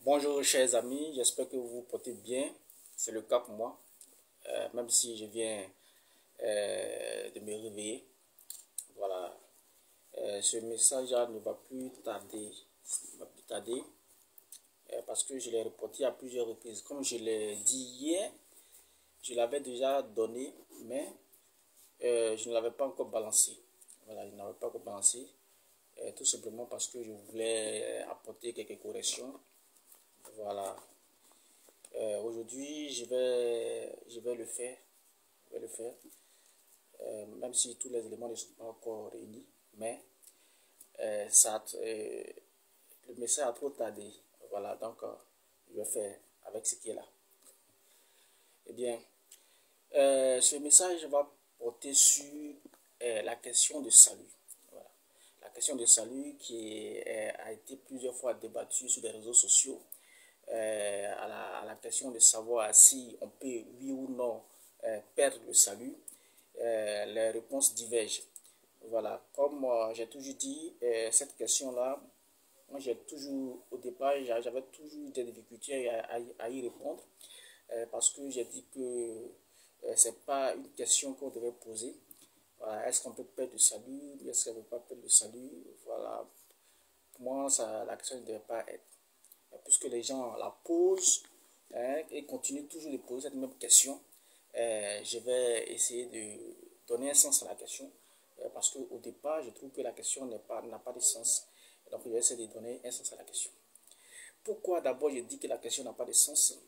Bonjour chers amis, j'espère que vous vous portez bien. C'est le cas pour moi, même si je viens de me réveiller. Voilà, ce message-là ne va plus tarder, parce que je l'ai reporté à plusieurs reprises. Comme je l'ai dit hier, je l'avais déjà donné, mais je ne l'avais pas encore balancé. Voilà, je ne l'avais pas encore balancé, tout simplement parce que je voulais apporter quelques corrections. Voilà. Aujourd'hui, je vais le faire. Je vais le faire. Même si tous les éléments ne sont pas encore réunis. Mais le message a trop tardé. Voilà, donc je vais faire avec ce qui est là. Eh bien, ce message va porter sur la question de salut. Voilà. La question de salut qui a été plusieurs fois débattue sur les réseaux sociaux. À la question de savoir si on peut, oui ou non, perdre le salut, les réponses divergent. Voilà, comme j'ai toujours dit, cette question-là, moi j'ai toujours, au départ, j'avais toujours des difficultés à y répondre, parce que j'ai dit que c'est pas une question qu'on devait poser. Voilà, est-ce qu'on peut perdre le salut, est-ce qu'on ne peut pas perdre le salut? Voilà, pour moi, la question ne devait pas être. Puisque les gens la posent, hein, et continuent toujours de poser cette même question, je vais essayer de donner un sens à la question, parce qu'au départ, je trouve que la question n'a pas de sens. Donc, je vais essayer de donner un sens à la question. Pourquoi d'abord je dis que la question n'a pas de sens?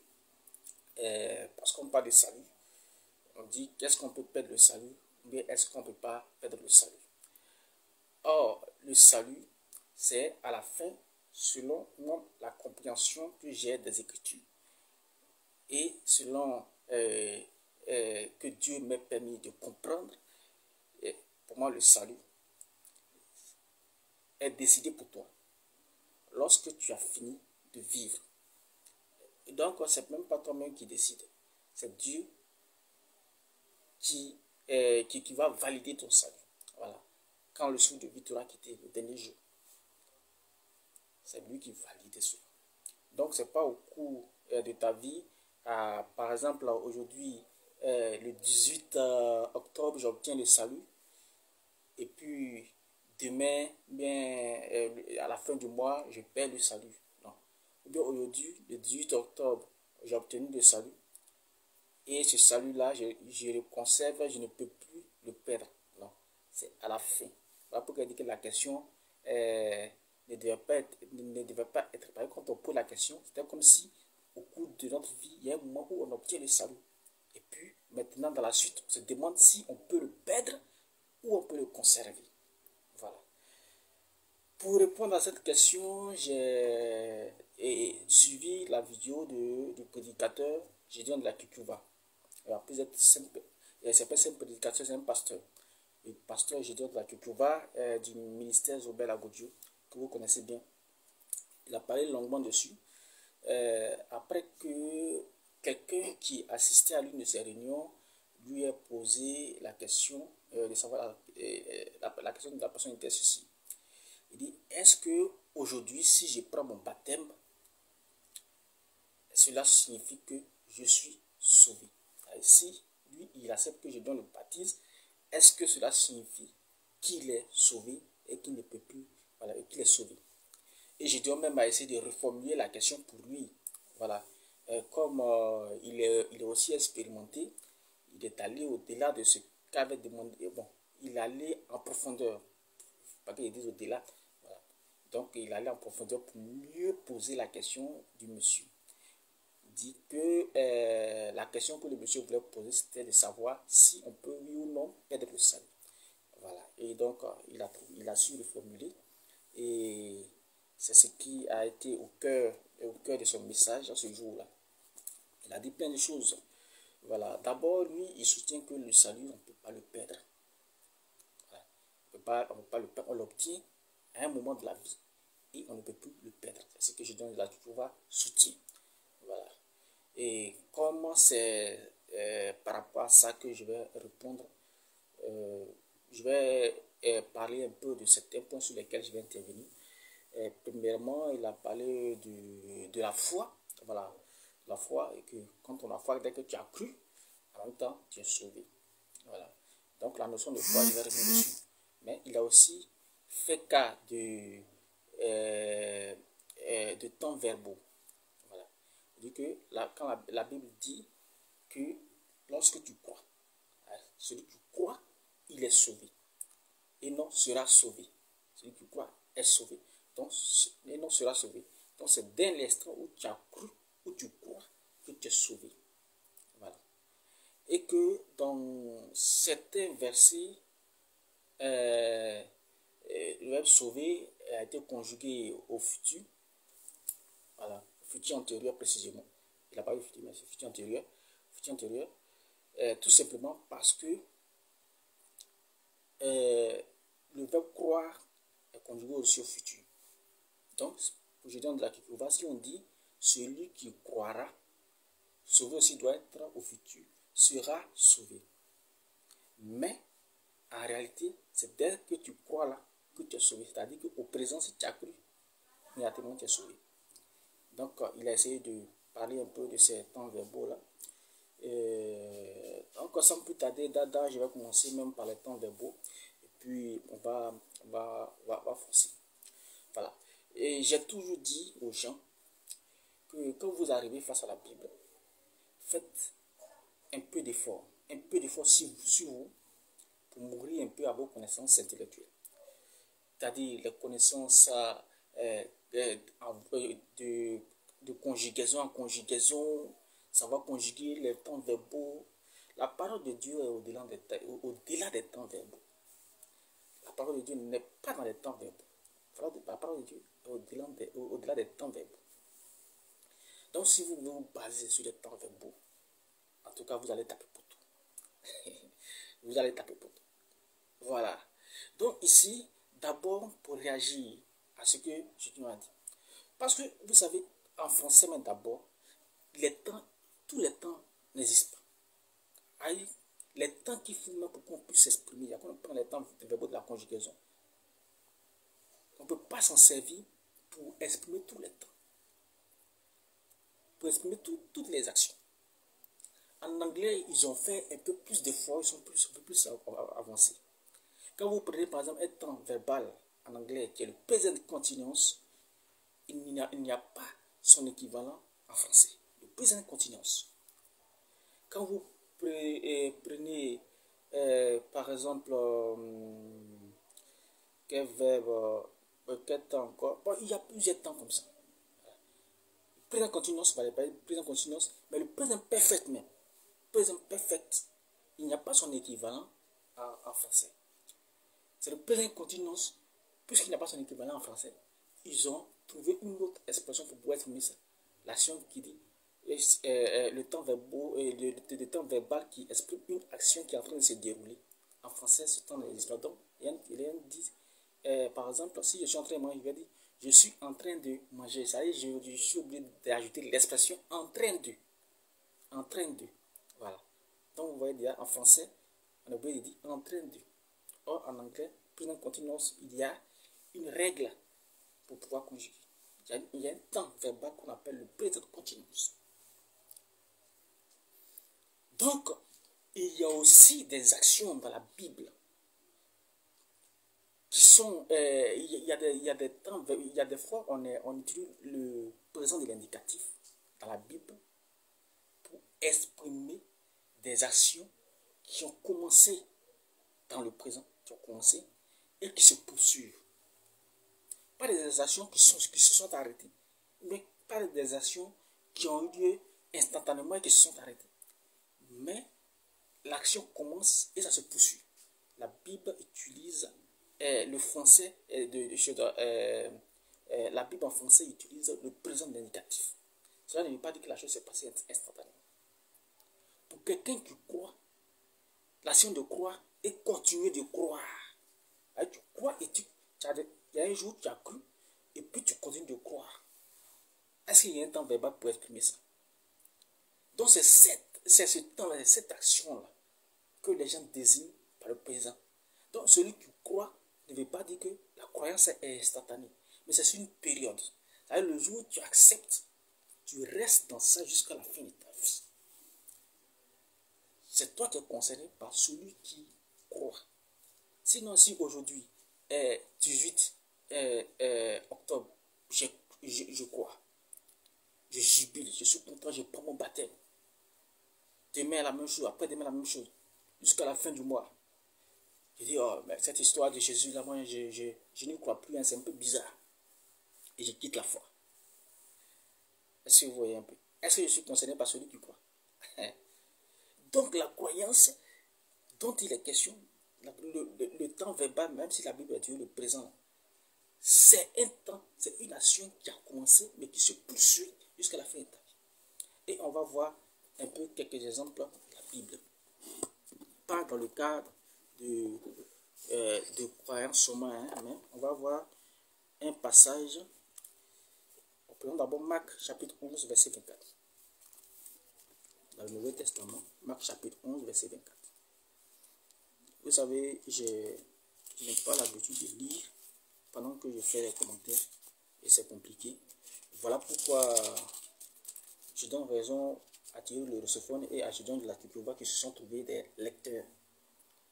Parce qu'on parle de salut. On dit qu'est-ce qu'on peut perdre le salut, ou bien est-ce qu'on ne peut pas perdre le salut? Or, le salut, c'est à la fin, selon moi, la compréhension que j'ai des Écritures et selon que Dieu m'ait permis de comprendre. Et pour moi, le salut est décidé pour toi lorsque tu as fini de vivre. Et donc, c'est même pas toi-même qui décide, c'est Dieu qui va valider ton salut. Voilà. Quand le souffle de vie t'aura quitté le dernier jour, c'est lui qui valide cela. Donc, ce n'est pas au cours de ta vie. Par exemple, aujourd'hui, le 18 octobre, j'obtiens le salut. Et puis, demain, bien, à la fin du mois, je perds le salut. Non. Ou bien aujourd'hui, le 18 octobre, j'ai obtenu le salut. Et ce salut-là, je le conserve, je ne peux plus le perdre. Non. C'est à la fin. Voilà pourquoi je dis que la question ne devait pas être. Par exemple, quand on pose la question, c'était comme si au cours de notre vie, il y a un moment où on obtient le salut. Et puis, maintenant, dans la suite, on se demande si on peut le perdre ou on peut le conserver. Voilà. Pour répondre à cette question, j'ai suivi la vidéo du prédicateur Gédéon de la Kikuva. Alors, c'est pas un prédicateur, c'est un pasteur. Le pasteur Gédéon de la Kikuva du ministère Zobel Agodio, que vous connaissez bien. Il a parlé longuement dessus. Après que quelqu'un qui assistait à l'une de ces réunions lui a posé la question de savoir la question de la personne était ceci. Il dit, est-ce que aujourd'hui, si je prends mon baptême, cela signifie que je suis sauvé? Et si lui, il accepte que je donne le baptême, est-ce que cela signifie qu'il est sauvé et qu'il ne peut plus, voilà, et qu'il est sauvé? Et je dois même essayer de reformuler la question pour lui. Voilà. Comme il est aussi expérimenté, il est allé au-delà de ce qu'avait demandé. Bon, il est allé en profondeur. Pas qu'il dise au-delà. Voilà. Donc, il est allé en profondeur pour mieux poser la question du monsieur. Il dit que la question que le monsieur voulait poser, c'était de savoir si on peut, oui ou non, perdre le salut. Voilà. Et donc, il a su le formuler. Et c'est ce qui a été au cœur de son message à ce jour-là. Il a dit plein de choses. Voilà. D'abord, lui, il soutient que le salut, on ne peut pas le perdre. Voilà. On peut pas le perdre. On l'obtient à un moment de la vie et on ne peut plus le perdre. C'est ce que je donne là, tu vois, soutien. Voilà. Et comment c'est par rapport à ça que je vais répondre, je vais parler un peu de certains points sur lesquels je vais intervenir. Premièrement, il a parlé de la foi. Voilà, la foi, et que quand on a foi, dès que tu as cru, en même temps, tu es sauvé. Voilà. Donc la notion de foi, je vais revenir dessus. Mais il a aussi fait cas de temps verbaux. Voilà. Il dit que quand la Bible dit que lorsque tu crois, celui qui croit, il est sauvé. Et non sera sauvé. Celui qui croit est sauvé. Donc, et non sera sauvé. Donc c'est dès l'instant où tu as cru, où tu crois, que tu es sauvé. Voilà. Et que dans certains versets, le verbe sauver a été conjugué au futur. Voilà, futur antérieur précisément. Il n'a pas eu futur, mais c'est futur antérieur. Futur antérieur. Tout simplement parce que le verbe croire est conjugué aussi au futur. Donc, pour je donne de la Kikuva, si on dit celui qui croira, sauvé aussi doit être au futur, sera sauvé. Mais en réalité, c'est dès que tu crois là que tu es sauvé. C'est-à-dire qu'au présent, si tu as cru, immédiatement tu es sauvé. Donc, il a essayé de parler un peu de ces temps verbaux-là. Donc, sans plus tarder, Dada, je vais commencer même par les temps verbaux. Et puis, on va forcer. Voilà. Et j'ai toujours dit aux gens que quand vous arrivez face à la Bible, faites un peu d'effort. Un peu d'effort sur vous pour mourir un peu à vos connaissances intellectuelles. C'est-à-dire les connaissances de conjugaison en conjugaison, savoir conjuguer les temps verbaux. La parole de Dieu est au-delà des temps verbaux. La parole de Dieu n'est pas dans les temps verbaux. La parole de Dieu est au-delà des temps verbaux. Donc si vous vous basez sur les temps verbaux, en tout cas vous allez taper pour tout. Vous allez taper pour tout. Voilà. Donc ici, d'abord pour réagir à ce que je te dis. Parce que vous savez, en français, mais d'abord, tous les temps n'existent pas. Les temps qu'il faut pour qu'on puisse s'exprimer, il y a qu'on prend les temps verbaux de la conjugaison. On ne peut pas s'en servir pour exprimer tous les temps. Pour exprimer toutes les actions. En anglais, ils ont fait un peu plus d'efforts, ils sont un peu plus avancés. Quand vous prenez par exemple un temps verbal en anglais qui est le present continuous, il n'y a pas son équivalent en français. Le present continuous. Quand vous prenez par exemple quel verbe, quel temps encore, bon, il y a plusieurs temps comme ça. Le présent continuous, on va pas le présent continuous, mais le présent perfect même. Présent perfect, il n'y a pas son équivalent en français. C'est le présent continuous, puisqu'il n'y a pas son équivalent en français. Ils ont trouvé une autre expression pour pouvoir exprimer ça. L'action qui dit le temps verbal qui exprime une action qui est en train de se dérouler. En français, ce temps n'existe pas. Donc, il y a dit, par exemple, si je suis en train de manger, il va dire je suis en train de manger. Ça y est, je suis obligé d'ajouter l'expression en train de. En train de. Voilà. Donc, vous voyez déjà, en français, on est obligé de dire en train de. Or, en anglais, présent continuous, il y a une règle pour pouvoir conjuguer. Il y a un temps verbal qu'on appelle le present continuous. Donc, il y a aussi des actions dans la Bible qui sont... il y a des temps, il y a des fois on utilise le présent de l'indicatif dans la Bible pour exprimer des actions qui ont commencé dans le présent, qui ont commencé et qui se poursuivent. Pas des actions qui se sont arrêtées, mais pas des actions qui ont eu lieu instantanément et qui se sont arrêtées. Mais l'action commence et ça se poursuit. La Bible utilise le français, la Bible en français utilise le présent indicatif. Cela ne veut pas dire que la chose s'est passée instantanément. Pour quelqu'un qui croit, l'action de croire est continuer de croire. Tu crois et il y a un jour tu as cru et puis tu continues de croire. Est-ce qu'il y a un temps verbal pour exprimer ça? Donc c'est ce temps-là, cette action-là que les gens désignent par le présent. Donc celui qui croit ne veut pas dire que la croyance est instantanée. Mais c'est sur une période. C'est-à-dire le jour où tu acceptes, tu restes dans ça jusqu'à la fin de ta vie. C'est toi qui es concerné par celui qui croit. Sinon, si aujourd'hui, 18 octobre, je crois, je jubile, je suis content, je prends mon baptême. Demain, la même chose, après demain, la même chose, jusqu'à la fin du mois. Je dis, oh, mais cette histoire de Jésus, là, moi, je n'y crois plus, hein, c'est un peu bizarre. Et je quitte la foi. Est-ce que vous voyez un peu? Est-ce que je suis concerné par celui qui croit? Donc, la croyance dont il est question, le temps verbal, même si la Bible est le présent, c'est un temps, c'est une action qui a commencé, mais qui se poursuit jusqu'à la fin de ta vie. Et on va voir un peu quelques exemples de la Bible. Pas dans le cadre de croyance seulement, hein, mais on va voir un passage. Prenons d'abord Marc chapitre 11, verset 24. Dans le Nouveau Testament, Marc chapitre 11, verset 24. Vous savez, je n'ai pas l'habitude de lire pendant que je fais les commentaires et c'est compliqué. Voilà pourquoi je donne raison à Thierry le Russophone et à Gédéon de la Kikuba qui se sont trouvés des lecteurs.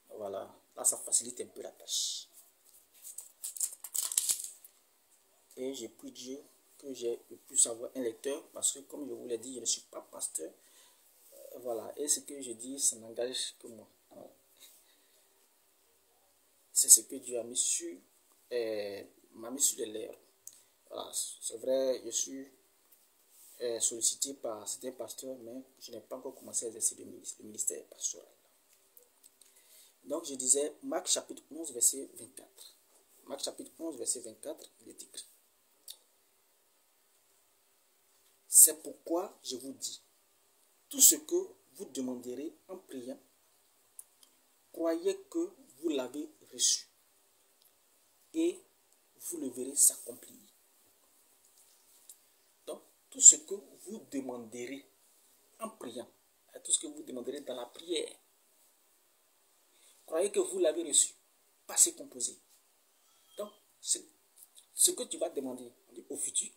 Voilà, là ça facilite un peu la tâche. Et j'ai pu dire que j'ai pu savoir un lecteur parce que comme je vous l'ai dit, je ne suis pas pasteur. Voilà, et ce que je dis, ça n'engage que moi. C'est ce que Dieu a mis sur, m'a mis sur les lèvres. Voilà, c'est vrai, je suis sollicité par certains pasteurs, mais je n'ai pas encore commencé à exercer le ministère pastoral. Donc je disais, Marc chapitre 11, verset 24. Marc chapitre 11, verset 24, il est écrit. C'est pourquoi je vous dis, tout ce que vous demanderez en priant, croyez que vous l'avez reçu et vous le verrez s'accomplir. Donc, tout ce que vous demanderez en priant, tout ce que vous demanderez dans la prière, croyez que vous l'avez reçu, passé composé. Donc, ce que tu vas demander au futur,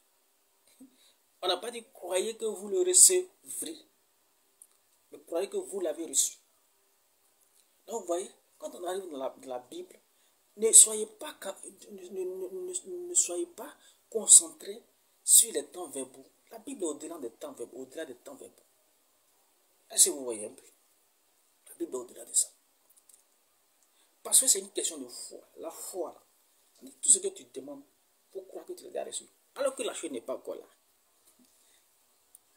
on n'a pas dit croyez que vous le recevrez, mais croyez que vous l'avez reçu. Donc, vous voyez, quand on arrive dans la Bible, ne soyez pas concentrés sur les temps verbaux. La Bible est au-delà des temps verbaux, au-delà des temps verbaux. Est-ce que vous voyez un peu? La Bible est au-delà de ça. Parce que c'est une question de foi. La foi, là, tout ce que tu demandes, il faut croire que tu l'as déjà reçu. Alors que la chose n'est pas encore là.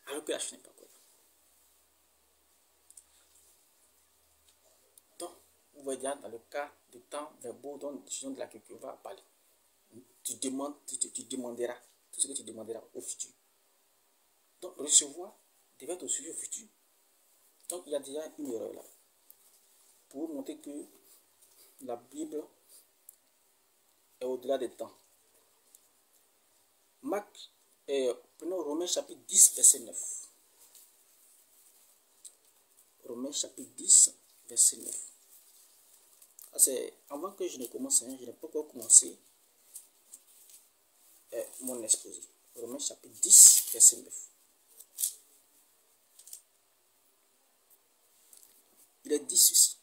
Alors que la chose n'est pas encore là. Donc, vous voyez dans le cas des temps verbaux dont de la culture va parler. Tu demanderas tout ce que tu demanderas au futur. Donc, recevoir devait être aussi au futur. Donc, il y a déjà une erreur là. Pour vous montrer que la Bible est au-delà des temps. Prenons Romains chapitre 10, verset 9. Romains chapitre 10, verset 9. Avant que je ne commence, je n'ai pas encore commencé mon exposé. Romains chapitre 10, verset 9. Il est dit ceci.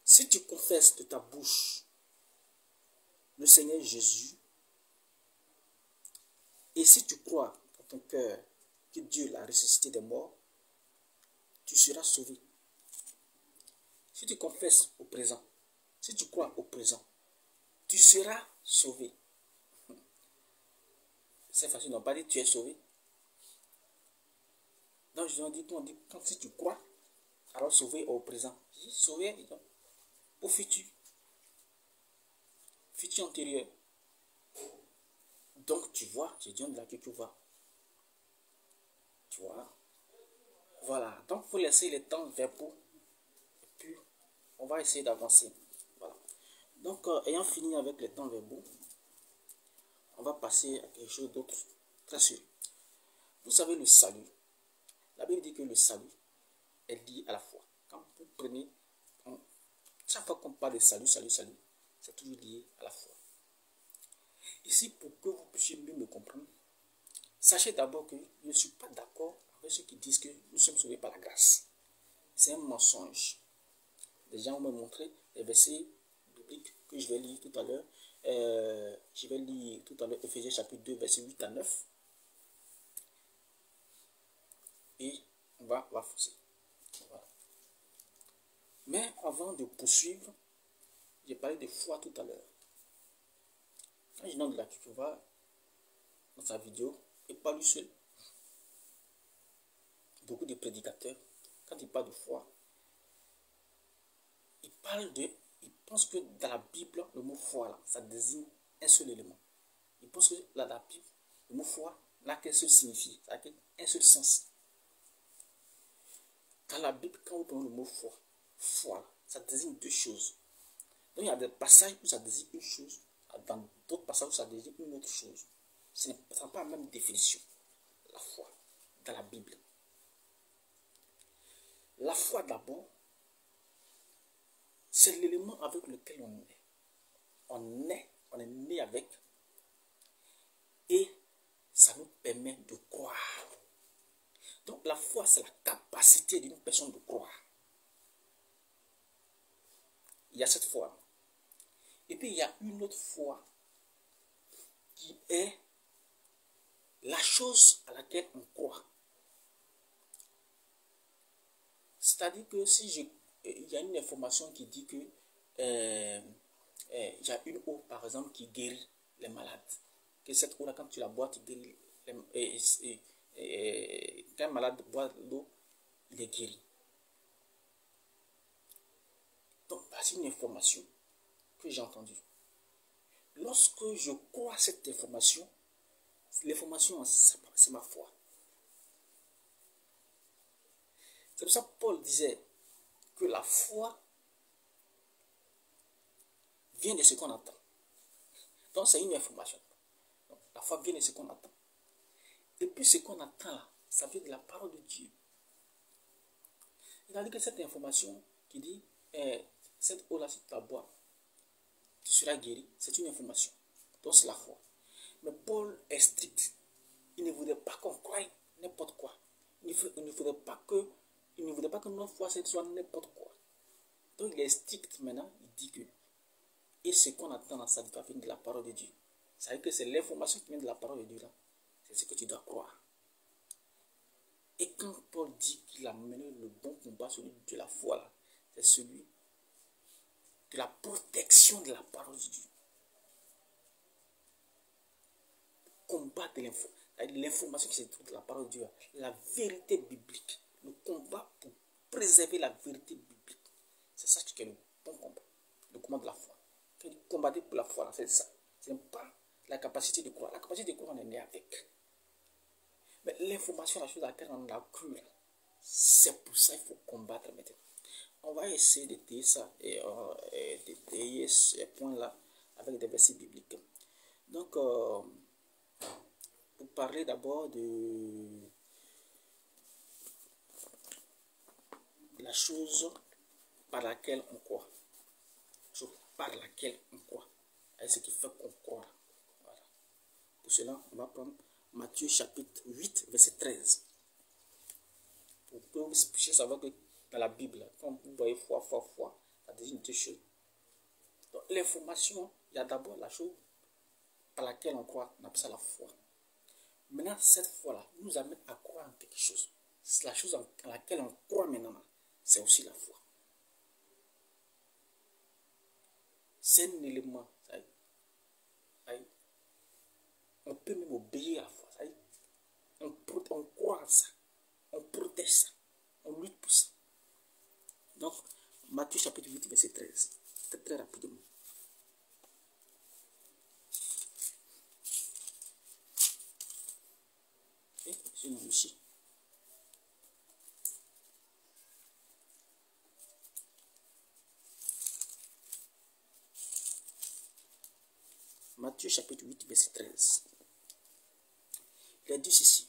Si tu confesses de ta bouche le Seigneur Jésus, et si tu crois dans ton cœur que Dieu l'a ressuscité des morts, tu seras sauvé. Si tu confesses au présent, si tu crois au présent, tu seras sauvé. C'est facile, on n'a pas dit tu es sauvé. Donc, je dis, quand si tu crois, alors sauvé au présent. Sauvé au futur. Futur antérieur. Donc, tu vois, je dis là que tu vois. Tu vois. Voilà. Donc, il faut laisser le temps verbaux. Et puis, on va essayer d'avancer. Voilà. Donc, ayant fini avec les temps verbaux, on va passer à quelque chose d'autre très sérieux. Vous savez, le salut. La Bible dit que le salut est lié à la foi. Quand vous prenez, chaque fois qu'on parle de salut, c'est toujours lié à la foi. Ici, pour que vous puissiez mieux me comprendre, sachez d'abord que je ne suis pas d'accord avec ceux qui disent que nous sommes sauvés par la grâce. C'est un mensonge. Les gens vont me montrer les versets bibliques que je vais lire tout à l'heure. Je vais lire tout à l'heure Ephésiens chapitre 2, versets 8 à 9. Et on va foncer. Voilà. Mais avant de poursuivre, j'ai parlé de foi tout à l'heure. Quand je donne de la Tutuva dans sa vidéo, et pas lui seul. Beaucoup de prédicateurs, quand ils parlent de foi, ils pensent que dans la Bible, le mot foi, là, ça désigne un seul élément. Ils pensent que dans la Bible, le mot foi n'a qu'un seul signifie, ça n'a qu'un seul sens. Dans la Bible, quand vous prenez le mot foi, ça désigne deux choses. Donc il y a des passages où ça désigne une chose, dans d'autres passages où ça désigne une autre chose. Ce n'est pas la même définition, la foi, dans la Bible. La foi d'abord, c'est l'élément avec lequel on est. On est né avec, et ça nous permet de croire. Donc la foi, c'est la capacité d'une personne de croire. Il y a cette foi. Et puis il y a une autre foi qui est la chose à laquelle on croit. C'est-à-dire que si il y a une information qui dit que il y a une eau, par exemple, qui guérit les malades. Que cette eau-là, quand tu la bois, tu guéris. Quand un malade boit l'eau, il est guéri. Donc, c'est une information que j'ai entendue. Lorsque je crois cette information, l'information, c'est ma foi. C'est pour ça que Paul disait que la foi vient de ce qu'on attend. Donc, c'est une information. Donc, la foi vient de ce qu'on attend. Et puis, ce qu'on attend là, ça vient de la parole de Dieu. Il a dit que cette information qui dit, cette eau-là, si tu la bois, tu seras guéri, c'est une information. Donc, c'est la foi. Mais Paul est strict. Il ne voulait pas qu'on croie n'importe quoi. Il ne voulait pas que notre foi soit n'importe quoi. Donc, il est strict maintenant. Il dit que, et ce qu'on attend dans sa vie va venir de la parole de Dieu. Ça veut dire que c'est l'information qui vient de la parole de Dieu là. C'est ce que tu dois croire. Et quand Paul dit qu'il a mené le bon combat, celui de la foi là, c'est celui de la protection de la parole de Dieu. Combat de l'information qui se trouve de la parole de Dieu, la vérité biblique, le combat pour préserver la vérité biblique. C'est ça qui est le bon combat, le combat de la foi. Combattre pour la foi, c'est ça. Ce n'est pas la capacité de croire. La capacité de croire, on est né avec. Mais l'information, la chose à laquelle on a cru, c'est pour ça qu'il faut combattre maintenant. On va essayer d'étayer ça et d'étayer ces points-là avec des versets bibliques. Donc, pour parler d'abord de la chose par laquelle on croit. Chose par laquelle on croit. Et ce qui fait qu'on croit. Voilà. Pour cela, on va prendre Matthieu chapitre 8, verset 13. Pour que vous puissiez savoir que dans la Bible, quand vous voyez foi, ça désigne deux choses. Donc, l'information, il y a d'abord la chose par laquelle on croit, on appelle ça la foi. Maintenant, cette foi-là nous amène à croire en quelque chose. C'est la chose en laquelle on croit maintenant, c'est aussi la foi. C'est un élément. On peut même obéir à la foi. On croit en ça. On protège ça. On lutte pour ça. Donc, Matthieu chapitre 8, verset 13. Très, très rapidement. Et c'est une ici. Matthieu chapitre 8, verset 13. Il a dit ceci.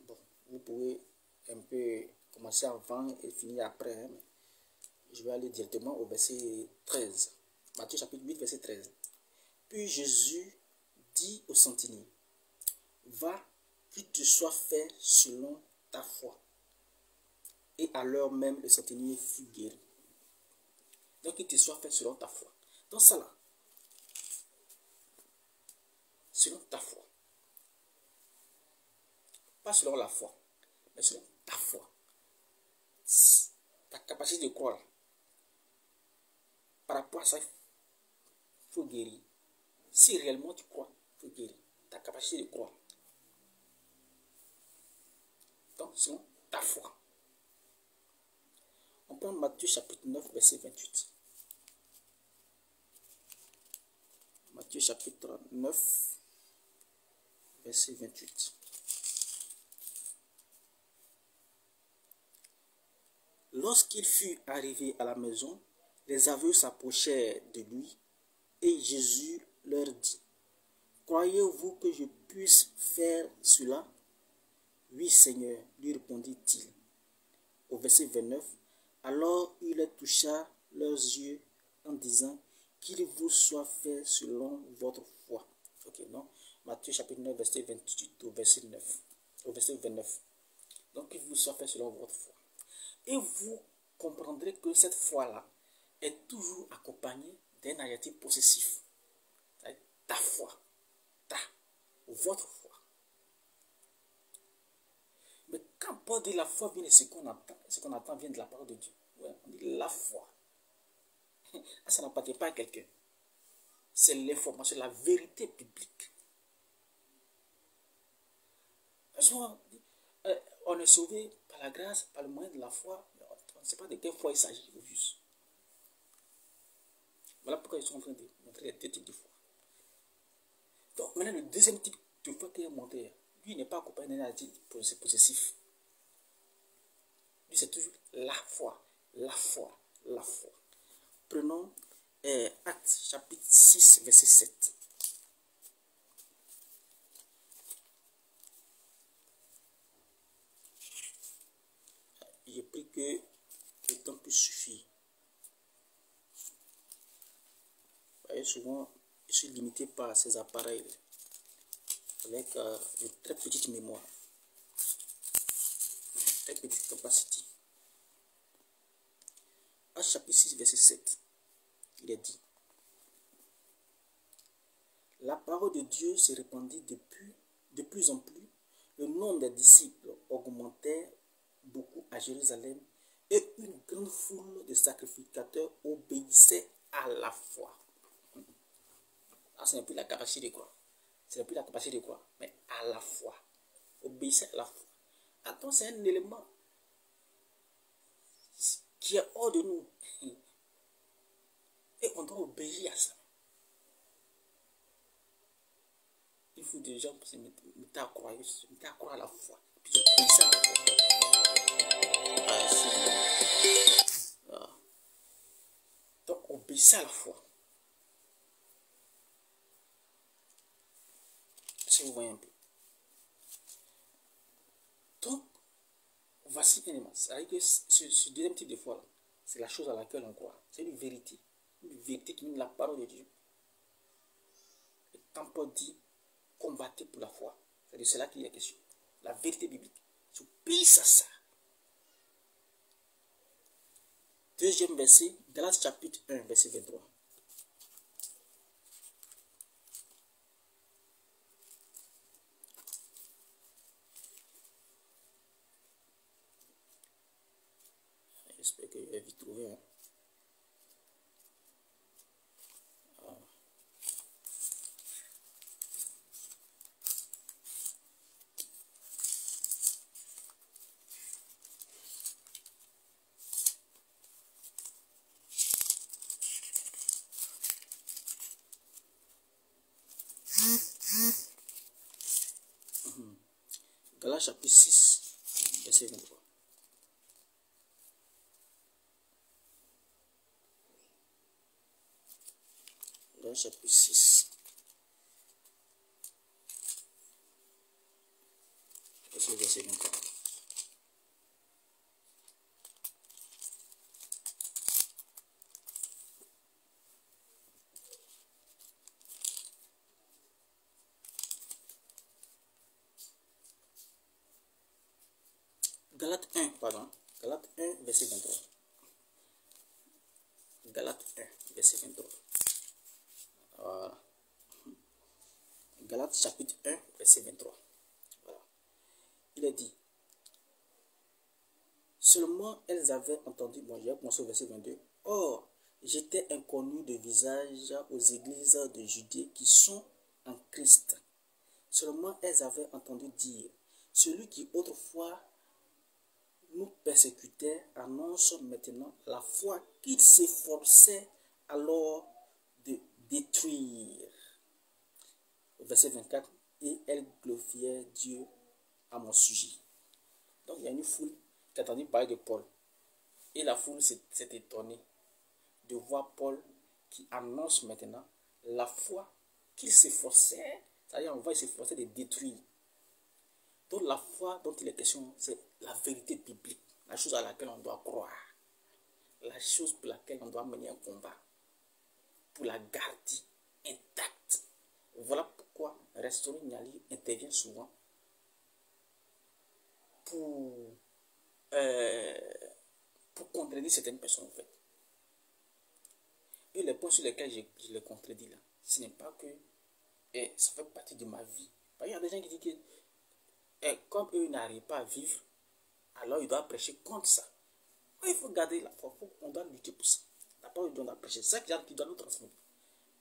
Bon, vous pouvez un peu commencer avant et finir après. Hein, je vais aller directement au verset 13. Matthieu chapitre 8, verset 13. Puis Jésus dit au centenier, va, qu'il te soit fait selon ta foi. Et à l'heure même, le centenier fut guéri. Donc, qu'il te soit fait selon ta foi. Donc, ça là, selon ta foi. Pas selon la foi, mais selon ta foi. Ta capacité de croire. Par rapport à ça, il faut guérir. Si réellement tu crois, il faut guérir. Ta capacité de croire. Donc, selon ta foi. On prend Matthieu chapitre 9, verset 28. Matthieu chapitre 9, verset 28. Lorsqu'il fut arrivé à la maison, les aveugles s'approchèrent de lui et Jésus leur dit, croyez-vous que je puisse faire cela? Oui, Seigneur, lui répondit-il. Au verset 29, alors il les toucha leurs yeux en disant, qu'il vous soit fait selon votre foi. Ok, donc Matthieu chapitre 9, verset 28 au verset 9, au verset 29. Donc qu'il vous soit fait selon votre foi. Et vous comprendrez que cette foi-là est toujours accompagnée d'un adjectif possessif. Ta foi, votre foi. Mais quand Paul dit la foi vient de ce qu'on attend vient de la parole de Dieu. Ouais, on dit la foi. Ça n'appartient pas à quelqu'un. C'est l'information, la vérité biblique. On est sauvé par la grâce, par le moyen de la foi. On ne sait pas de quelle foi il s'agit au juste. Voilà pourquoi ils sont en train de montrer les deux types de foi. Donc maintenant, le deuxième type de foi qu'il a montré, lui, n'est pas accompagné d'un adjectif possessif. Lui, c'est toujours la foi, la foi, la foi. Prenons Actes chapitre 6, verset 7. J'ai pris que le temps peut suffire. Vous voyez, souvent, je suis limité par ces appareils avec une très petite mémoire, très petite capacité. Actes chapitre 6, verset 7, il est dit, la parole de Dieu se répandit de plus en plus. Le nombre des disciples augmentait beaucoup à Jérusalem et une grande foule de sacrificateurs obéissait à la foi. Ah, ce n'est plus la capacité de croire. Ce n'est plus la capacité de croire, mais à la foi. Obéissait à la foi. Attends, c'est un élément qui est hors de nous. Et on doit obéir à ça. Il faut déjà se mettre à croire à la foi. Puis obéissez à la foi. Donc, obéissez à la foi. Si vous voyez un peu. Donc, voici un élément. C'est-à-dire que ce deuxième type de foi-là, c'est la chose à laquelle on croit. C'est une vérité. Une vérité qui vient de la parole de Dieu. Et quand Paul dit, combattez pour la foi, c'est de cela qu'il y a question. La vérité biblique. J'obéis à ça. Deuxième verset, Galates chapitre 1, verset 23. J'espère que je vais vite trouver. Hein. Galates chapitre 6, verset 23. Galates chapitre 6, verset 23. Galates 1, pardon. Galates 1, verset 23. Galates 1, verset 23. Voilà. Galates chapitre 1, verset 23. Voilà. Il est dit, seulement elles avaient entendu, bon, j'ai commencé au verset 22. Or, j'étais inconnu de visage aux églises de Judée qui sont en Christ. Seulement elles avaient entendu dire, celui qui autrefois nous persécutait annonce maintenant la foi qu'il s'efforçait alors de détruire. Verset 24, et elles glorifiaient Dieu à mon sujet. Donc il y a une foule qui a entendu parler de Paul. Et la foule s'est étonnée de voir Paul qui annonce maintenant la foi qu'il s'efforçait, c'est-à-dire on voit qu'il s'efforçait de détruire. Donc la foi dont il est question, c'est la vérité biblique, la chose à laquelle on doit croire, la chose pour laquelle on doit mener un combat, pour la garder intacte. Voilà pourquoi Restaurer Niali intervient souvent pour contredire certaines personnes en fait. Et les points sur lesquels je les contredis là, ce n'est pas que ça fait partie de ma vie. Il y a des gens qui disent que comme eux n'arrivent pas à vivre, alors ils doivent prêcher contre ça. Il faut garder la foi, on doit lutter pour ça. La parole de Dieu doit prêcher, c'est ça qui doit nous transmettre.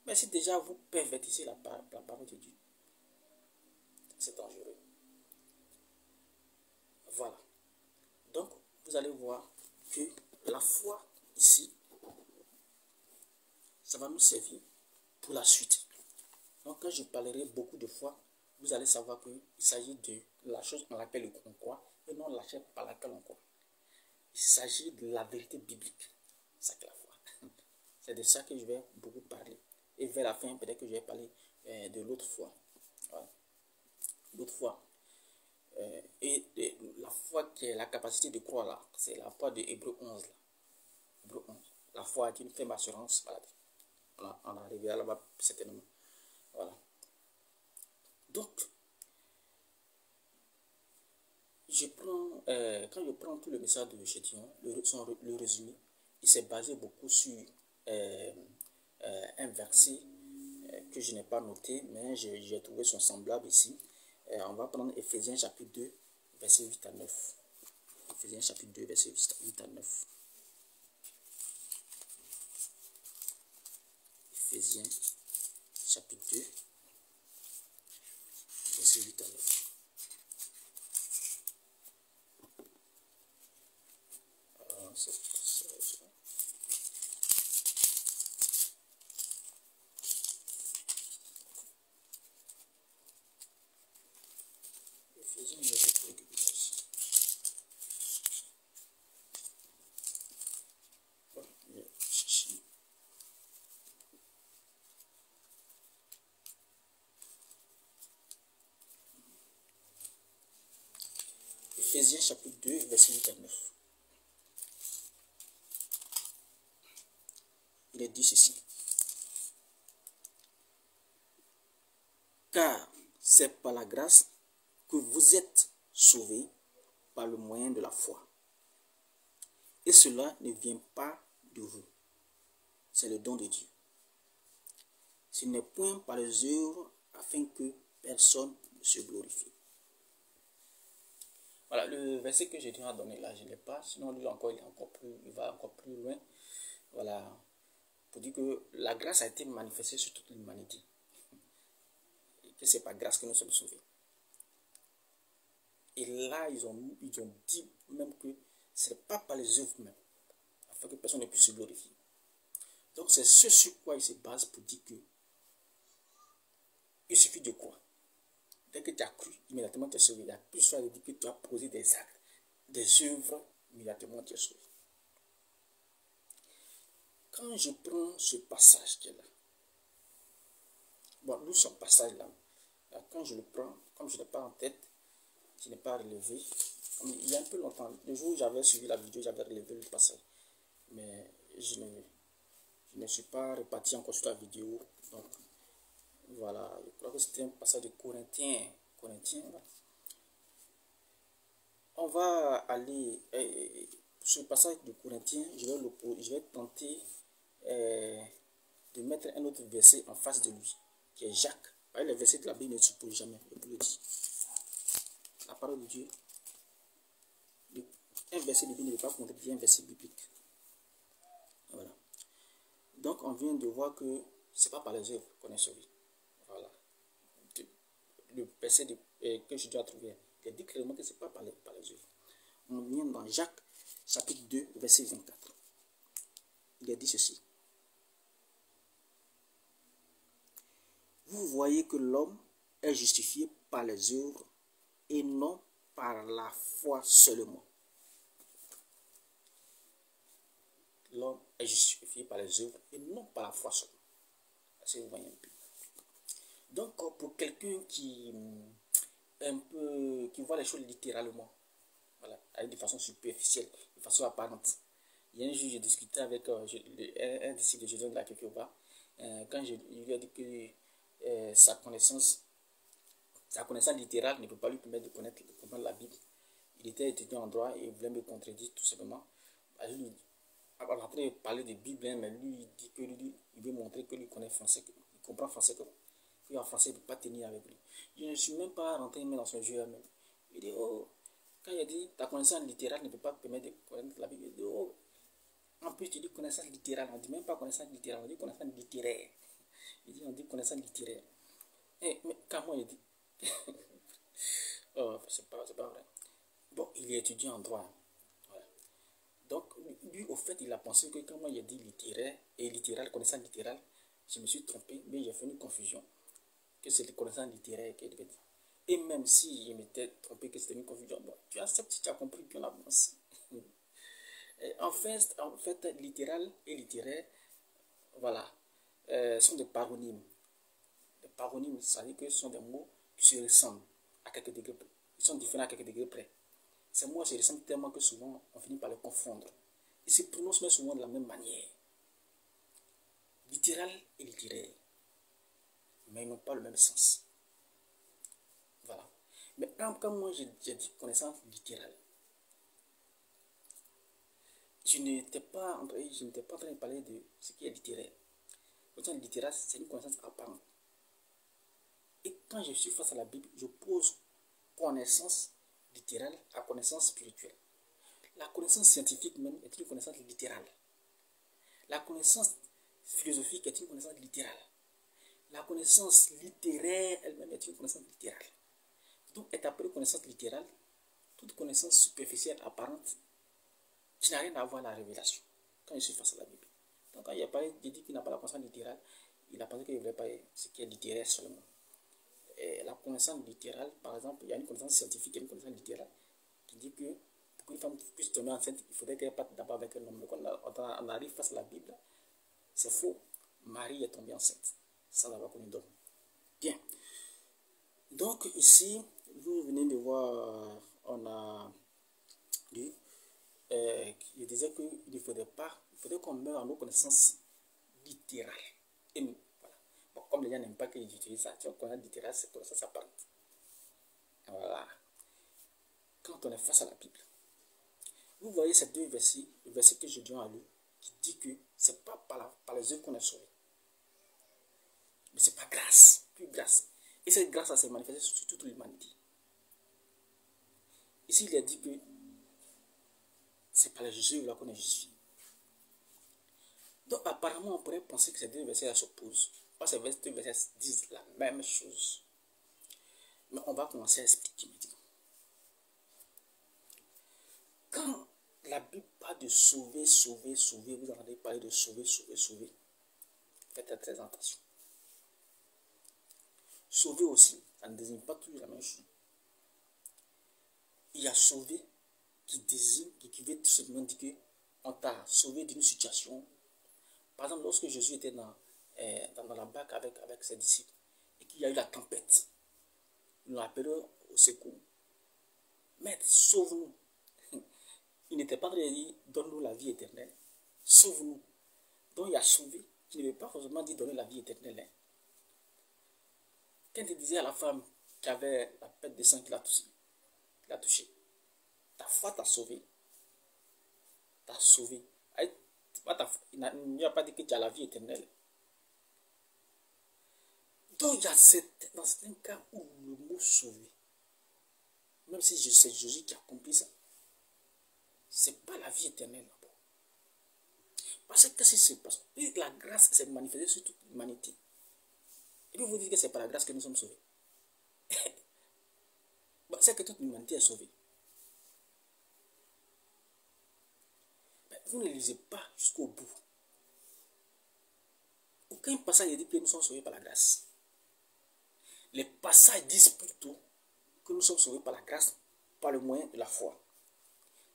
Mais si déjà vous pervertissez la parole de Dieu, c'est dangereux. Voilà. Donc, vous allez voir que la foi ici, ça va nous servir pour la suite. Donc, quand je parlerai beaucoup de foi, vous allez savoir qu'il s'agit de la chose en laquelle on croit et non la chose par laquelle on croit. Il s'agit de la vérité biblique. C'est ça que la foi. C'est de ça que je vais beaucoup parler. Et vers la fin, peut-être que je vais parler de l'autre foi. Voilà. L'autre foi. Et la foi qui est la capacité de croire là, c'est la foi de Hébreu 11. Là. Hébreu 11. La foi est une ferme assurance. Voilà. On arrivera là-bas certainement. Voilà. Donc, quand je prends tout le message de Gédéon, le résumé, il s'est basé beaucoup sur un verset que je n'ai pas noté, mais j'ai trouvé son semblable ici. On va prendre Ephésiens chapitre 2, verset 8 à 9. Ephésiens chapitre 2, verset 8 à 9. Ephésiens chapitre 2, verset 8 à 9. Ephésiens chapitre 2, verset 8 à 9. Il est dit ceci. Car c'est par la grâce que vous êtes sauvés par le moyen de la foi. Et cela ne vient pas de vous. C'est le don de Dieu. Ce n'est point par les œuvres afin que personne ne se glorifie. Voilà, le verset que j'ai déjà donné là, je ne l'ai pas. Sinon, lui encore, il va encore plus loin. Voilà, pour dire que la grâce a été manifestée sur toute l'humanité. Et que c'est par grâce que nous sommes sauvés. Et là, ils ont dit même que ce n'est pas par les œuvres même, afin que personne ne puisse se glorifier. Donc, c'est ce sur quoi il se base pour dire que il suffit de croire. Dès que tu as cru, immédiatement tu es sauvé. Il n'y a plus soit de dire que tu as posé des actes, des œuvres, immédiatement tu es sauvé. Quand je prends ce passage qui est là, bon, nous, ce passage-là, quand je le prends, comme je ne l'ai pas en tête, je n'ai pas relevé, il y a un peu longtemps, le jour où j'avais suivi la vidéo, j'avais relevé le passage. Mais je ne suis pas reparti encore sur la vidéo. Donc, voilà, je crois que c'était un passage de Corinthiens. Voilà. on va aller sur le passage de Corinthiens, je vais tenter de mettre un autre verset en face de lui, qui est Jacques. Le verset de la Bible ne suppose jamais, je vous le dis. La parole de Dieu, un verset de Bible ne peut pas contredire un verset biblique. Voilà. Donc on vient de voir que c'est pas par les œuvres qu'on est sauvé. Voilà. Le verset que je dois trouver, il dit clairement que c'est pas par les œuvres. On vient dans Jacques, chapitre 2, verset 24. Il a dit ceci. Vous voyez que l'homme est justifié par les œuvres et non par la foi seulement. L'homme est justifié par les œuvres et non par la foi seulement. Est-ce que vous voyez un peu? Donc, pour quelqu'un qui voit les choses littéralement, voilà, de façon superficielle, de façon apparente. Il y a un jour, j'ai discuté avec un disciple de Jésus là quelque part. Quand je lui ai dit que sa connaissance littérale ne peut pas lui permettre de comprendre la Bible. Il était étudiant en droit et il voulait me contredire tout simplement. Après, il parlait de Bible, mais lui, il dit que il veut montrer que lui connaît français, il comprend français comme lui en français, il ne peut pas tenir avec lui. Je ne suis même pas rentré dans son jeu même. Il dit, oh, quand il a dit ta connaissance littérale ne peut pas permettre de connaître la Bible, il dit, oh, en plus tu dis connaissance littérale, on ne dit même pas connaissance littérale, on dit connaissance littéraire. Il dit, on dit connaissance littéraire. Mais quand moi il dit, oh, c'est pas vrai. Bon, il est étudiant en droit. Voilà. Donc, lui, au fait, il a pensé que quand moi il a dit littéraire et littéral, connaissance littérale, je me suis trompé, mais j'ai fait une confusion. Que c'est les connaissances littéraires qu'il devait dire. Et même si je m'étais trompé que c'était une confusion, bon, tu acceptes, tu as compris, puis on avance. En fait, littéral et littéraire, voilà, sont des paronymes. Les paronymes, ça veut dire que ce sont des mots qui se ressemblent à quelques degrés près. Ils sont différents à quelques degrés près. Ces mots se ressemblent tellement que souvent, on finit par les confondre. Ils se prononcent mais souvent de la même manière. Littéral et littéraire. Mais ils n'ont pas le même sens. Voilà. Mais quand moi j'ai dit connaissance littérale, je n'étais pas en train de parler de ce qui est littéraire. Connaissance littérale, c'est une connaissance apparente. Et quand je suis face à la Bible, je pose connaissance littérale à connaissance spirituelle. La connaissance scientifique même est une connaissance littérale. La connaissance philosophique est une connaissance littérale. La connaissance littéraire elle-même est une connaissance littérale. Donc, est appelée connaissance littérale toute connaissance superficielle, apparente, qui n'a rien à voir avec la révélation, quand je suis face à la Bible. Donc, quand il dit qu'il n'a pas la connaissance littérale, il a pensé qu'il ne voulait pas ce qui est littéraire seulement. Et la connaissance littérale, par exemple, il y a une connaissance scientifique et une connaissance littérale qui dit que pour qu'une femme puisse tomber enceinte, il faudrait qu'elle parte d'abord avec un homme. Mais quand on arrive face à la Bible, c'est faux. Marie est tombée enceinte sans avoir connu d'homme. Bien. Donc ici, vous venez de voir, on a dit, il disait qu'il faudrait qu'on meure en nos connaissances littérales. Et nous, voilà. Bon, comme les gens n'aiment pas que j'utilise ça, tu vois, connaissance littérale, c'est comme ça s'apparente. Voilà. Quand on est face à la Bible, vous voyez ces deux versets, le verset que je viens à lui, qui dit que c'est pas par les œuvres qu'on est sauvé. Mais c'est par grâce, plus grâce. Et cette grâce, ça s'est manifestée sur toute l'humanité. Ici, il a dit que c'est par les œuvres là qu'on est justifié. Donc, apparemment, on pourrait penser que ces deux versets s'opposent. Parce que ces deux versets disent la même chose. Mais on va commencer à expliquer maintenant. Quand la Bible parle de sauver, sauver, sauver, vous entendez parler de sauver, sauver, sauver. Faites très attention. Sauver aussi, ça ne désigne pas toujours la même chose. Il y a sauver qui désigne, qui veut tout simplement dire qu'on t'a sauvé d'une situation. Par exemple, lorsque Jésus était dans la barque avec ses disciples et qu'il y a eu la tempête, ils l'ont appelé au secours. Maître, sauve-nous. Il n'était pas en train de dire donne-nous la vie éternelle. Sauve-nous. Donc il y a sauvé qui ne veut pas forcément dire donner la vie éternelle. Quand il disait à la femme qui avait la perte de sang qui l'a touché, Ta foi t'a sauvé. T'a sauvé. Il n'y a pas dit que tu as la vie éternelle. Donc, il y a dans certains cas où le mot sauvé, même si c'est Jésus qui a accompli ça, ce n'est pas la vie éternelle d'abord. Parce que si c'est parce que la grâce s'est manifestée sur toute l'humanité. Et puis vous dites que ce n'est pas la grâce que nous sommes sauvés. C'est que toute l'humanité est sauvée. Mais vous ne lisez pas jusqu'au bout. Aucun passage ne dit que nous sommes sauvés par la grâce. Les passages disent plutôt que nous sommes sauvés par la grâce, par le moyen de la foi.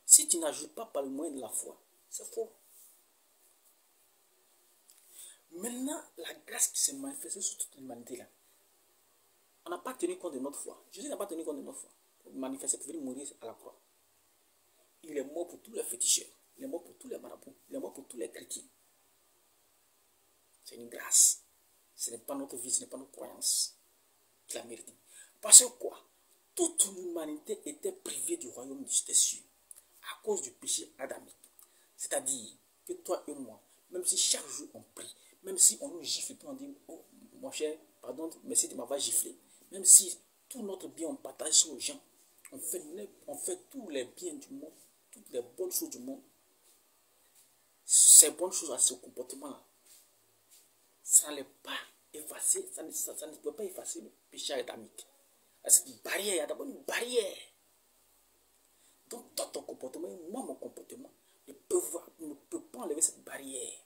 Si tu n'ajoutes pas par le moyen de la foi, c'est faux. Maintenant, la grâce qui s'est manifestée sur toute l'humanité là, on n'a pas tenu compte de notre foi. Jésus n'a pas tenu compte de notre foi. Pour manifester, pour venir mourir à la croix. Il est mort pour tous les féticheurs. Il est mort pour tous les marabouts. Il est mort pour tous les chrétiens. C'est une grâce. Ce n'est pas notre vie, ce n'est pas notre croyance qu'il a mérité. Parce que quoi? Toute l'humanité était privée du royaume des cieux à cause du péché adamique. C'est-à-dire que toi et moi, même si chaque jour on prie, même si on nous gifle, on dit, oh mon cher, pardon, merci de m'avoir giflé. Même si tout notre bien on partage ça aux gens, on fait tous les biens du monde, toutes les bonnes choses du monde. Ces bonnes choses à ce comportement-là, ça n'allait pas effacer, ça ne peut pas effacer le péché adamique. Cette barrière, il y a d'abord une barrière. Donc, toi, ton comportement, moi, mon comportement, ne peut pas enlever cette barrière.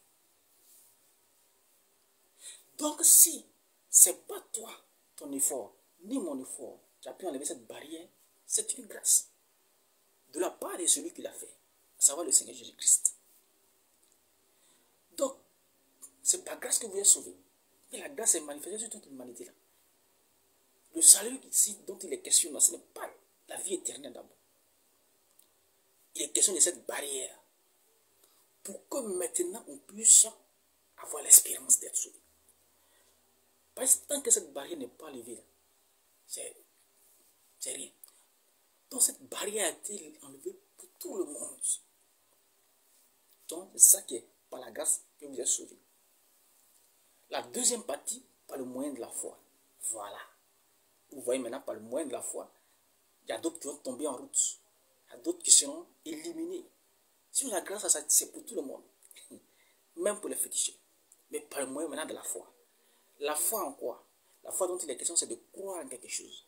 Donc, si ce n'est pas toi, ton effort, ni mon effort, qui a pu enlever cette barrière, c'est une grâce. De la part de celui qui l'a fait, à savoir le Seigneur Jésus-Christ. Donc, c'est par grâce que vous êtes sauvés. Mais la grâce est manifestée sur toute l'humanité là. Le salut ici dont il est question, ce n'est pas la vie éternelle d'abord. Il est question de cette barrière. Pour que maintenant on puisse avoir l'espérance d'être sauvé. Parce que tant que cette barrière n'est pas levée, c'est rien. Donc cette barrière a été enlevée pour tout le monde. Donc c'est ça qui est par la grâce que vous êtes sauvés. La deuxième partie, par le moyen de la foi. Voilà. Vous voyez maintenant, par le moyen de la foi, il y a d'autres qui vont tomber en route. Il y a d'autres qui seront éliminés. Si la grâce, c'est pour tout le monde. Même pour les féticheurs. Mais par le moyen maintenant de la foi. La foi en quoi? La foi dont il est question, c'est de croire en quelque chose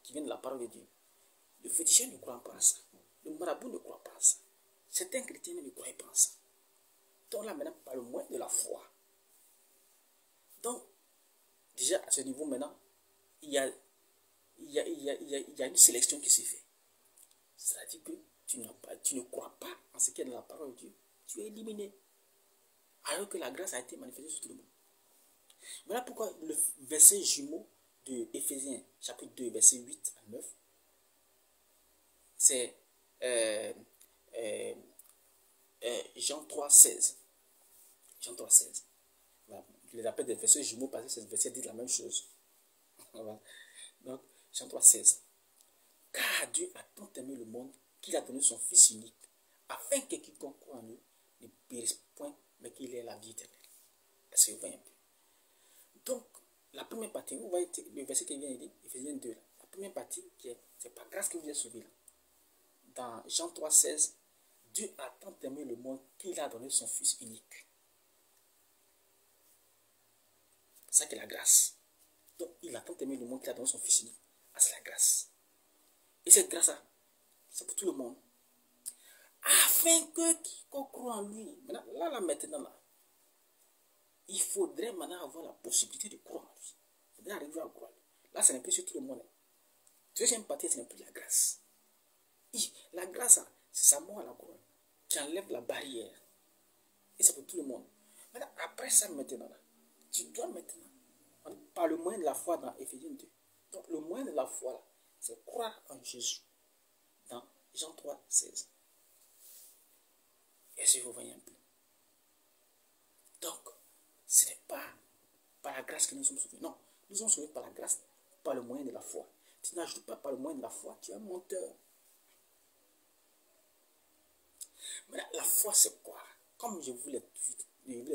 qui vient de la parole de Dieu. Le féticheur ne croit pas à ça. Le marabout ne croit pas à ça. Certains chrétiens ne croient pas à ça. Donc là maintenant, par le moyen de la foi. Donc, déjà à ce niveau maintenant, il y a une sélection qui s'est faite. C'est-à-dire que tu ne crois pas en ce qui est dans la parole de Dieu. Tu es éliminé. Alors que la grâce a été manifestée sur tout le monde. Voilà pourquoi le verset jumeau de Éphésiens, chapitre 2, verset 8 à 9, c'est Jean 3, 16. Jean 3, 16. Voilà. Je les appelle des versets jumeaux parce que ces versets disent la même chose. Voilà. Donc, Jean 3, 16. Car Dieu a tant aimé le monde qu'il a donné son Fils unique, afin que quiconque croit en lui ne périsse point, mais qu'il ait la vie éternelle. Est-ce que vous voyez un peu? Donc, la première partie, vous voyez le verset qui vient de dire, Éphésiens 2, là, la première partie, c'est par grâce que vous êtes sauvés. Dans Jean 3, 16, Dieu a tant aimé le monde qu'il a donné son Fils unique. C'est ça qui est la grâce. Donc, il a tant aimé le monde qu'il a donné son Fils unique. Ah, c'est la grâce. Et cette grâce-là, c'est pour tout le monde. Afin que quiconque croit en lui, maintenant, il faudrait maintenant avoir la possibilité de croire en lui. Il faudrait arriver à croire. Là, ce n'est plus sur tout le monde. Deuxième partie, ce n'est plus la grâce. La grâce, c'est sa mort à la croix qui enlève la barrière. Et c'est pour tout le monde. Maintenant, après ça, maintenant, tu dois maintenant, par le moyen de la foi dans Éphésiens 2. Donc, le moyen de la foi, c'est croire en Jésus. Dans Jean 3, 16. Est-ce que vous voyez un peu? Donc, ce n'est pas par la grâce que nous sommes sauvés. Non, nous sommes sauvés par la grâce, par le moyen de la foi. Tu n'ajoutes pas par le moyen de la foi, tu es un menteur. Mais la foi, c'est quoi? Comme je vous l'ai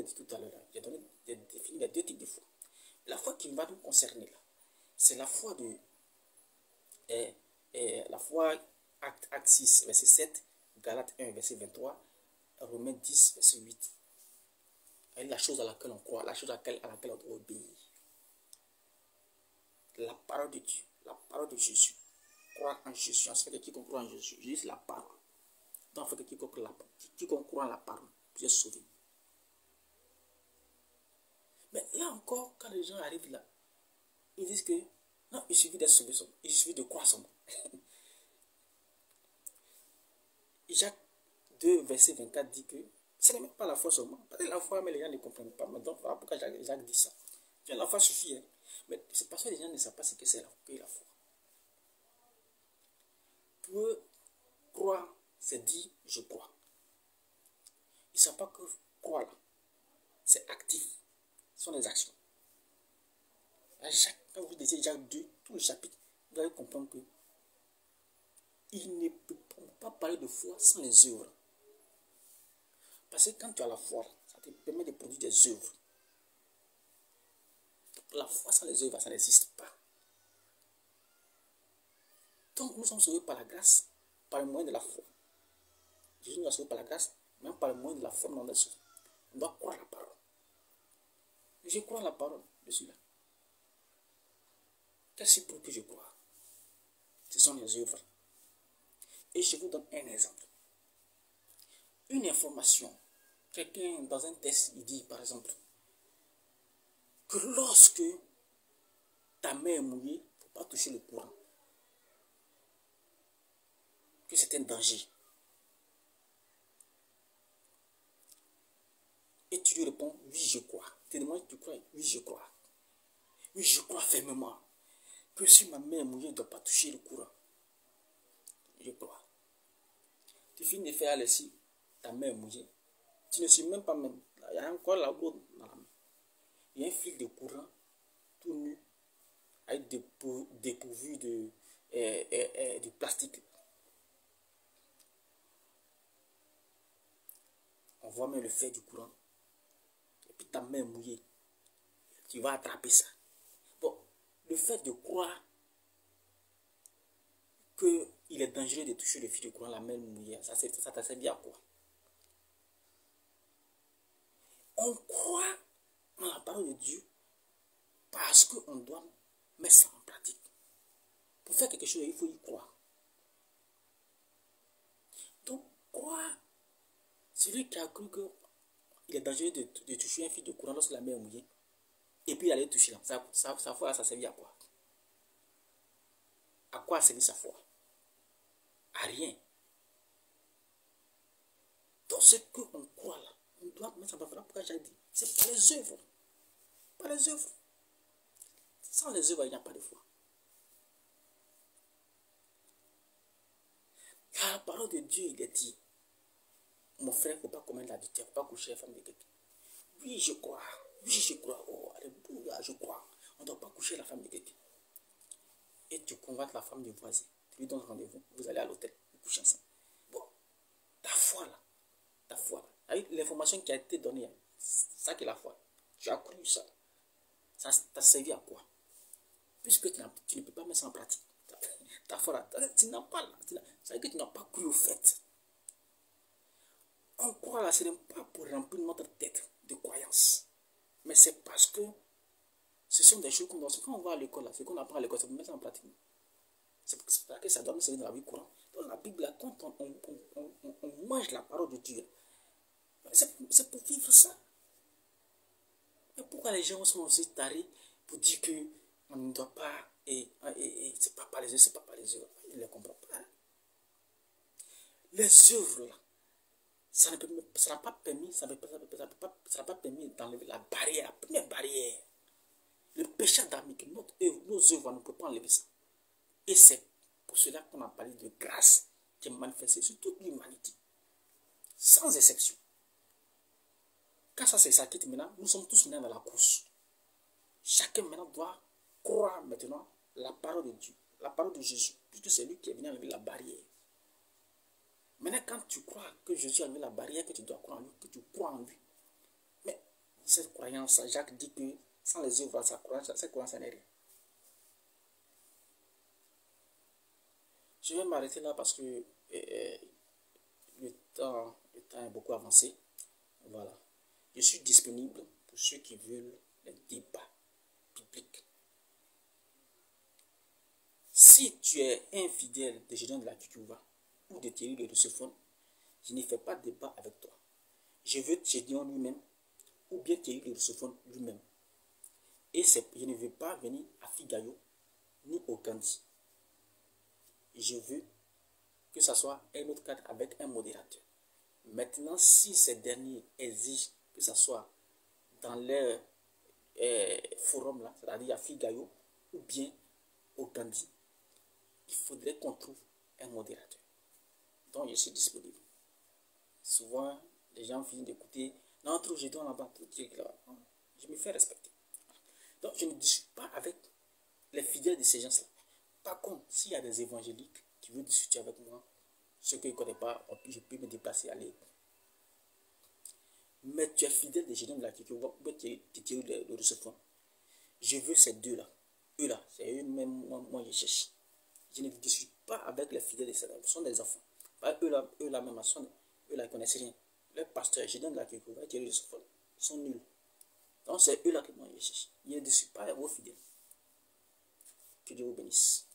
dit tout à l'heure, j'ai donné défini les deux types de foi. La foi qui va nous concerner là, c'est la foi de la foi acte 6, verset 7, Galates 1, verset 23, Romains 10, verset 8. Et la chose à laquelle on croit, la chose à laquelle on doit obéir. La parole de Dieu, la parole de Jésus. Croire en Jésus. En ce fait que quiconque croit en Jésus, Jésus c'est la parole. Donc, en fait que quiconque croit en la parole, tu es sauvé. Mais là encore, quand les gens arrivent là, ils disent que non, il suffit d'être sauvé, il suffit de croire son nom. Jacques 2, verset 24 dit que ce n'est même pas la foi seulement. Parce que la foi, mais les gens ne comprennent pas. Mais donc, voilà pourquoi Jacques dit ça. La foi suffit. Hein. Mais c'est parce que les gens ne savent pas ce que c'est la foi. Pour eux, croire, c'est dire je crois. Ils ne savent pas que croire là, c'est actif. Ce sont des actions. Là, quand vous lisez Jacques 2, tout le chapitre, vous allez comprendre que il ne peut pas parler de foi sans les œuvres. Parce que quand tu as la foi, ça te permet de produire des œuvres. La foi sans les œuvres, ça n'existe pas. Donc nous sommes sauvés par la grâce, par le moyen de la foi. Jésus nous a sauvés par la grâce, même par le moyen de la foi, on doit croire la parole. Je crois la parole de celui-là. Qu'est-ce pour que je crois? Ce sont les œuvres. Et je vous donne un exemple. Une information. Quelqu'un dans un test, il dit par exemple que lorsque ta main est mouillée, il ne faut pas toucher le courant. Que c'est un danger. Et tu lui réponds, oui, je crois. Tu demandes, tu crois? Oui, je crois. Oui, je crois fermement que si ma main est mouillée, je ne dois pas toucher le courant. Je crois. Tu finis de faire lessive, ta main est mouillée. Tu ne suis même pas même. Il y a encore la goutte dans la main. Il y a un fil de courant, tout nu, avec dépourvu de plastique. On voit même le fait du courant. Et puis ta main est mouillée. Tu vas attraper ça. Bon, le fait de croire qu'il est dangereux de toucher le fil de courant, la main mouillée, ça t'a servi à quoi? On croit en la parole de Dieu parce qu'on doit mettre ça en pratique. Pour faire quelque chose, il faut y croire. Donc, croire, celui qui a cru qu'il est dangereux de toucher un fil de courant lorsque la main est mouillée, et puis il allait toucher, sa foi, ça servit à quoi? À quoi a servi sa foi? À rien. Donc, ce qu'on croit là, on doit mettre ça en pratique. Pourquoi j'ai dit? C'est pas les œuvres. Pas les œuvres. Sans les œuvres, il n'y a pas de foi. La parole de Dieu, il est dit, mon frère, il ne faut pas commettre l'adultère, il ne faut pas coucher la femme de quelqu'un. Oui, je crois. Oui, je crois. Oh, alléluia, je crois. On ne doit pas coucher la femme de quelqu'un. Et tu convoites la femme du voisin. Tu lui donnes rendez-vous. Vous allez à l'hôtel. Vous couchez ensemble. Bon, ta foi là. Ta foi là. Avec l'information qui a été donnée, c'est ça qui est la foi. Tu as cru ça. Ça t'a servi à quoi? Puisque tu ne peux pas mettre ça en pratique. Ta foi là. Tu n'as pas là. Ça veut dire que tu n'as pas cru au fait. On croit là, ce n'est pas pour remplir notre tête de croyances. Mais c'est parce que ce sont des choses qu'on doit. Quand on va à l'école, ce qu'on apprend à l'école, c'est pour mettre ça en pratique. C'est pour ça que ça doit nous servir dans la vie courante. Dans la Bible, là, quand on mange la parole de Dieu, c'est pour vivre ça. Mais pourquoi les gens sont aussi tarés pour dire qu'on ne doit pas, c'est pas par les œuvres, c'est pas par les œuvres. Ils ne les comprennent pas. Les œuvres, là, ça n'a pas permis, ça n'a pas permis d'enlever la barrière, la première barrière. Le péché adamique, nos œuvres ne peuvent pas enlever ça. Et c'est pour cela qu'on a parlé de grâce qui est manifestée sur toute l'humanité, sans exception. Quand ça s'acquitte maintenant, nous sommes tous maintenant dans la course. Chacun maintenant doit croire maintenant la parole de Dieu, la parole de Jésus, puisque c'est lui qui est venu enlever la barrière. Maintenant, quand tu crois que Jésus a mis la barrière, que tu dois croire en lui, que tu crois en lui, mais cette croyance, Jacques dit que sans les œuvres, cette croyance, ça n'est rien. Je vais m'arrêter là parce que le temps est beaucoup avancé. Voilà. Je suis disponible pour ceux qui veulent les débats bibliques. Si tu es infidèle de Gédéon de la Kikuva ou de Thierry de Roussephone, je ne fais pas de débat avec toi. Je veux Gédéon lui-même ou bien Thierry de Roussephone lui-même. Et je ne veux pas venir à Figayo ni au Gandhi. Je veux que ce soit un autre cadre avec un modérateur. Maintenant, si ces derniers exigent que ce soit dans leur forum, là, c'est-à-dire à Figayo ou bien au Gandhi, il faudrait qu'on trouve un modérateur. Donc, je suis disponible. Souvent, les gens finissent d'écouter. Non, trop je dois là-bas, trop là-bas. Je me fais respecter. Donc, je ne discute pas avec les fidèles de ces gens-là. Par contre, s'il y a des évangéliques qui veulent discuter avec moi, ceux que je ne connais pas, je peux me déplacer, aller. Mais tu es fidèle de Gédéon de la Kikuva, ou tu es de Roussephone. Je veux ces deux-là. Eux-là, c'est eux-mêmes, moi, je cherche. Je ne discute pas avec les fidèles de ces gens. Ce sont des enfants. Eux-là, même, eux-là, ils ne connaissent rien. Les pasteurs, Gédéon de la Kikuva, qui est de Roussephone, sont nuls. Donc, c'est eux-là que moi, je cherche. Je ne discute pas avec vos fidèles. Que Dieu vous bénisse.